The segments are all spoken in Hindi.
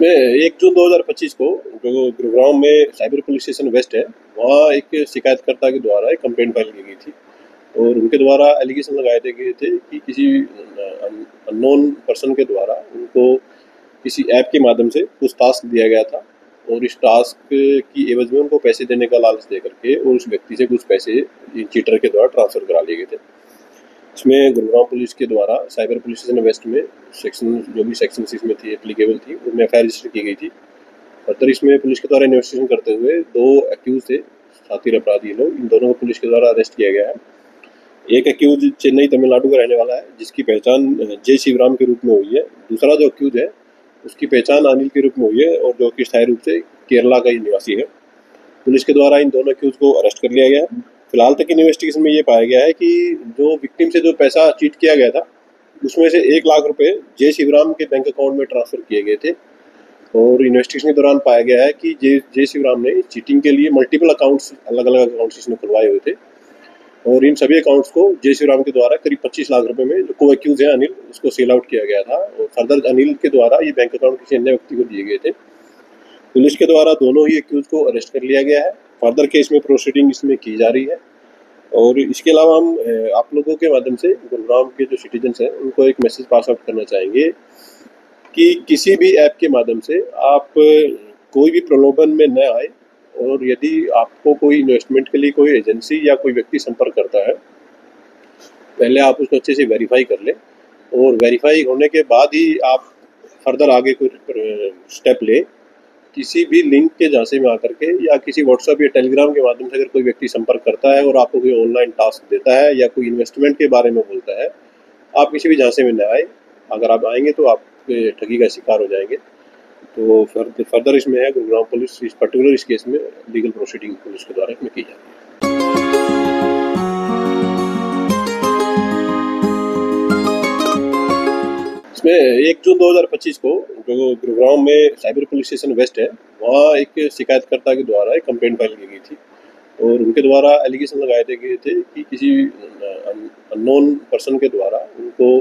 इसमें 1 जून 2025 को जो गुरुग्राम में साइबर पुलिस स्टेशन वेस्ट है, वहाँ एक शिकायतकर्ता के द्वारा एक कंप्लेंट फाइल की गई थी और उनके द्वारा एलिगेशन लगाए गए थे कि किसी अननोन पर्सन के द्वारा उनको किसी ऐप के माध्यम से कुछ टास्क दिया गया था और इस टास्क की एवज में उनको पैसे देने का लालच दे करके और उस व्यक्ति से कुछ पैसे चीटर के द्वारा ट्रांसफ़र करा लिए गए थे। इसमें गुरुग्राम पुलिस के द्वारा साइबर पुलिस स्टेशन वेस्ट में सेक्शन 6 में थी एप्लीकेबल थी, उनमें एफआईआर रजिस्टर की गई थी। फर्दर इसमें पुलिस के द्वारा इन्वेस्टिगेशन करते हुए 2 एक्यूज थे, साथी अपराधी लोग, इन दोनों को पुलिस के द्वारा अरेस्ट किया गया है। एक एक्यूज चेन्नई तमिलनाडु का रहने वाला है, जिसकी पहचान जय शिवराम के रूप में हुई है। दूसरा जो एक्यूज है उसकी पहचान अनिल के रूप में हुई है और जो कि स्थायी रूप से केरला का ही निवासी है। पुलिस के द्वारा इन दोनों एक्यूज को अरेस्ट कर लिया गया है। फिलहाल तक इन्वेस्टिगेशन में ये पाया गया है कि जो विक्टिम से जो पैसा चीट किया गया था उसमें से 1 लाख रुपए जय शिवराम के बैंक अकाउंट में ट्रांसफ़र किए गए थे और इन्वेस्टिगेशन के दौरान पाया गया है कि जय शिवराम ने चीटिंग के लिए मल्टीपल अकाउंट्स, अलग अलग अकाउंट्स इसने खुलवाए हुए थे और इन सभी अकाउंट्स को जय शिवराम के द्वारा करीब 25 लाख रुपए में जो को एक्यूज है अनिल, उसको सेल आउट किया गया था और फर्दर अनिल के द्वारा ये बैंक अकाउंट किसी अन्य व्यक्ति को दिए गए थे। पुलिस के द्वारा दोनों ही एक्यूज को अरेस्ट कर लिया गया है। फर्दर केस में प्रोसीडिंग इसमें की जा रही है और इसके अलावा हम आप लोगों के माध्यम से गुरुग्राम के जो सिटीजन्स हैं उनको एक मैसेज पास आउट करना चाहेंगे कि किसी भी ऐप के माध्यम से आप कोई भी प्रलोभन में न आए और यदि आपको कोई इन्वेस्टमेंट के लिए कोई एजेंसी या कोई व्यक्ति संपर्क करता है, पहले आप उसको अच्छे से वेरीफाई कर लें और वेरीफाई होने के बाद ही आप फर्दर आगे कोई स्टेप लें। किसी भी लिंक के झांसे में आकर के या किसी व्हाट्सएप या टेलीग्राम के माध्यम से अगर कोई व्यक्ति संपर्क करता है और आपको कोई ऑनलाइन टास्क देता है या कोई इन्वेस्टमेंट के बारे में बोलता है, आप किसी भी झांसे में न आए। अगर आप आएंगे तो आप ठगी का शिकार हो जाएंगे। तो फर्दर इसमें है गुरुग्राम पुलिस इस पर्टिकुलर इस केस में लीगल प्रोसीडिंग पुलिस के द्वारा इसमें की जाती है। इसमें 1 जून 2025 को जो गुरुग्राम में साइबर पुलिस स्टेशन वेस्ट है, वहाँ एक शिकायतकर्ता के द्वारा एक कंप्लेंट फाइल की गई थी और उनके द्वारा एलिगेशन लगाए गए थे कि किसी अननोन पर्सन के द्वारा उनको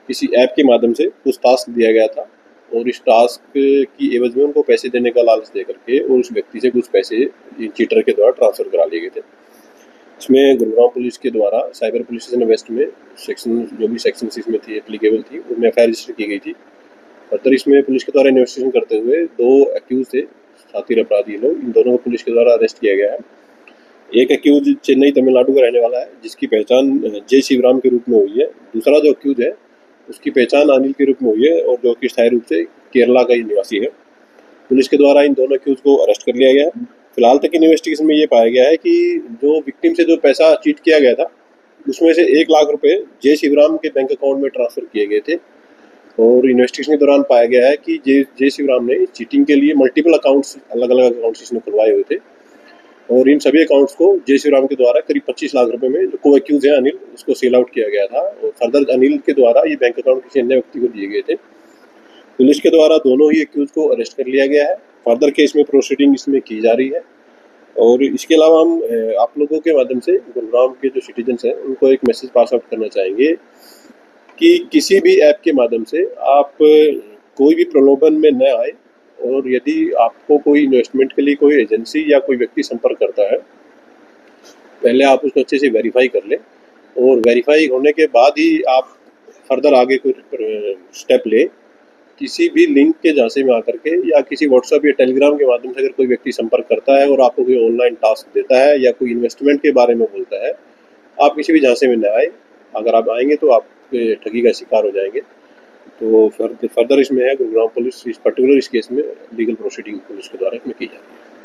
किसी ऐप के माध्यम से कुछ टास्क दिया गया था और इस टास्क की एवज में उनको पैसे देने का लालच दे करके और उस व्यक्ति से कुछ पैसे चीटर के द्वारा ट्रांसफ़र करा लिए गए थे। इसमें गुरुग्राम पुलिस के द्वारा साइबर पुलिस स्टेशन वेस्ट में सेक्शन 6 में थी एप्लीकेबल थी, उनमें एफआईआर रजिस्टर की गई थी। फर्दर इसमें पुलिस के द्वारा इन्वेस्टिगेशन करते हुए 2 एक्यूज थे, साथी अपराधी लोग, इन दोनों को पुलिस के द्वारा अरेस्ट किया गया है। एक एक्यूज चेन्नई तमिलनाडु का रहने वाला है, जिसकी पहचान जय शिवराम के रूप में हुई है। दूसरा जो एक्यूज है उसकी पहचान अनिल के रूप में हुई है और जो कि स्थायी रूप से केरला का ही निवासी है। पुलिस के द्वारा इन दोनों एक्यूज को अरेस्ट कर लिया गया है। फिलहाल तक इन्वेस्टिगेशन में ये पाया गया है कि जो विक्टिम से जो पैसा चीट किया गया था उसमें से 1 लाख रुपए जय शिवराम के बैंक अकाउंट में ट्रांसफ़र किए गए थे और इन्वेस्टिगेशन के दौरान पाया गया है कि जय शिवराम ने चीटिंग के लिए मल्टीपल अकाउंट्स, अलग अलग अकाउंट्स इसने खुलवाए हुए थे और इन सभी अकाउंट्स को जय शिवराम के द्वारा करीब 25 लाख रुपए में जो को एक्यूज है अनिल, उसको सेल आउट किया गया था और फर्दर अनिल के द्वारा ये बैंक अकाउंट किसी अन्य व्यक्ति को दिए गए थे। पुलिस के द्वारा दोनों ही एक्यूज को अरेस्ट कर लिया गया है। फर्दर केस में प्रोसीडिंग इसमें की जा रही है और इसके अलावा हम आप लोगों के माध्यम से गुरुग्राम के जो सिटीजन्स हैं उनको एक मैसेज पास आउट करना चाहेंगे कि किसी भी ऐप के माध्यम से आप कोई भी प्रलोभन में न आए और यदि आपको कोई इन्वेस्टमेंट के लिए कोई एजेंसी या कोई व्यक्ति संपर्क करता है, पहले आप उसको अच्छे से वेरीफाई कर लें और वेरीफाई होने के बाद ही आप फर्दर आगे कोई स्टेप लें। किसी भी लिंक के झांसे में आकर के या किसी व्हाट्सएप या टेलीग्राम के माध्यम से अगर कोई व्यक्ति संपर्क करता है और आपको कोई ऑनलाइन टास्क देता है या कोई इन्वेस्टमेंट के बारे में बोलता है, आप किसी भी झांसे में न आए। अगर आप आएंगे तो आप ठगी का शिकार हो जाएंगे। तो फर्दर इसमें है गुरुग्राम पुलिस इस पर्टिकुलर इस केस में लीगल प्रोसीडिंग पुलिस के द्वारा इसमें की जाती है।